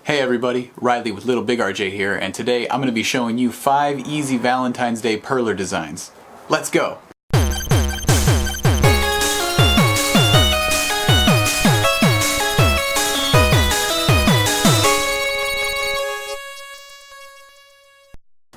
Hey everybody, Riley with Little Big RJ here, and today I'm going to be showing you 5 easy Valentine's Day Perler designs. Let's go!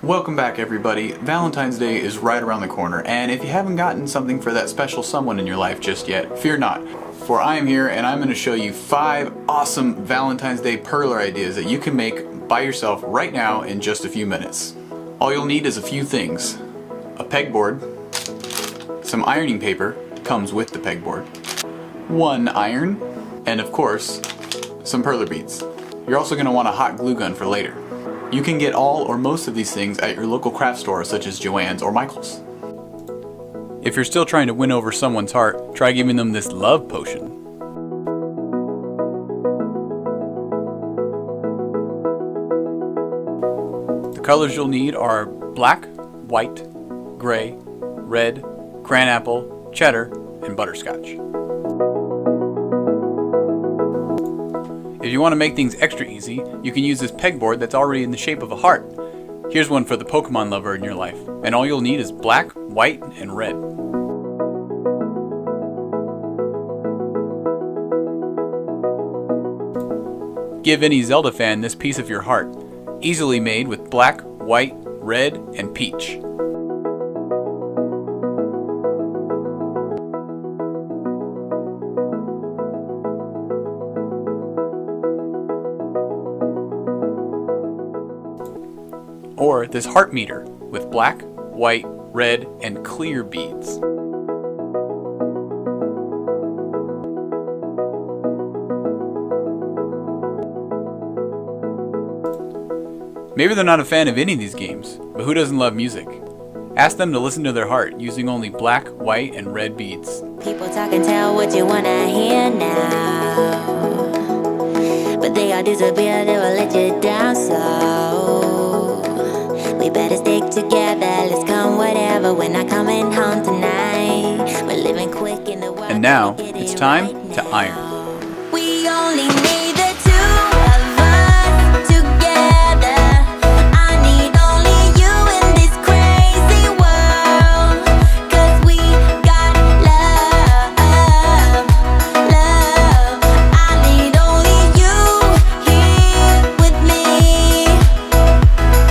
Welcome back everybody. Valentine's Day is right around the corner, and if you haven't gotten something for that special someone in your life just yet, fear not. For I am here and I'm going to show you 5 awesome Valentine's Day Perler ideas that you can make by yourself right now in just a few minutes. All you'll need is a few things. A pegboard, some ironing paper, comes with the pegboard, 1 iron, and of course, some Perler beads. You're also going to want a hot glue gun for later. You can get all or most of these things at your local craft store such as Joann's or Michael's. If you're still trying to win over someone's heart, try giving them this love potion. The colors you'll need are black, white, gray, red, cranapple, cheddar, and butterscotch. If you want to make things extra easy, you can use this pegboard that's already in the shape of a heart. Here's one for the Pokemon lover in your life, and all you'll need is black, white, and red. Give any Zelda fan this piece of your heart, easily made with black, white, red, and peach. Or this heart meter with black, white, red, and clear beads. Maybe they're not a fan of any of these games, but who doesn't love music? Ask them to listen to their heart using only black, white, and red beads. People talk and tell what you wanna hear now, but they all disappear, they will let you down, so we better stick together, let's come whatever, we're not coming home tonight, we're living quick in the world. And now, it's time to iron. We only need the two of us together. I need only you in this crazy world, 'cause we got love, love. I need only you here with me.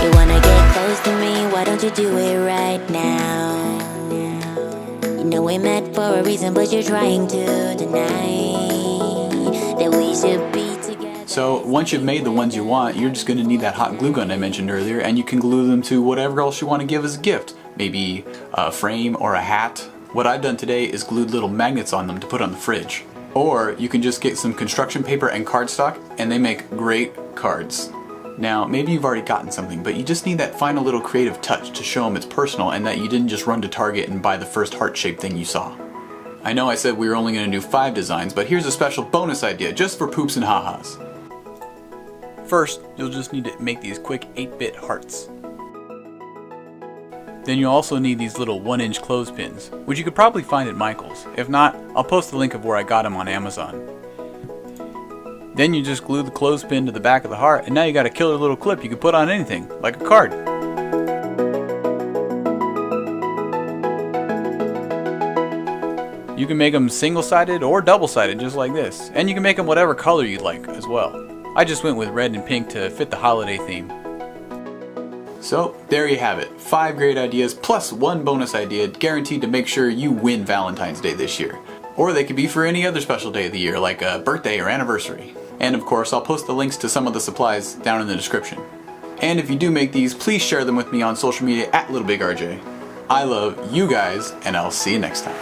You wanna get close to me, why don't you do it right now? You know we met for a reason, but you're trying to deny that we should be together. So once you've made the ones you want, you're just going to need that hot glue gun I mentioned earlier, and you can glue them to whatever else you want to give as a gift. Maybe a frame or a hat. What I've done today is glued little magnets on them to put on the fridge. Or you can just get some construction paper and cardstock, and they make great cards. Now, maybe you've already gotten something, but you just need that final little creative touch to show them it's personal and that you didn't just run to Target and buy the first heart-shaped thing you saw. I know I said we were only going to do 5 designs, but here's a special bonus idea just for poops and ha-has. First, you'll just need to make these quick 8-bit hearts. Then you'll also need these little 1-inch clothespins, which you could probably find at Michael's. If not, I'll post the link of where I got them on Amazon. Then you just glue the clothespin to the back of the heart, and now you got a killer little clip you can put on anything, like a card. You can make them single-sided or double-sided just like this, and you can make them whatever color you like as well. I just went with red and pink to fit the holiday theme. So there you have it, 5 great ideas plus 1 bonus idea guaranteed to make sure you win Valentine's Day this year. Or they could be for any other special day of the year like a birthday or anniversary. And of course I'll post the links to some of the supplies down in the description. And if you do make these, please share them with me on social media at Little Big RJ. I love you guys, and I'll see you next time.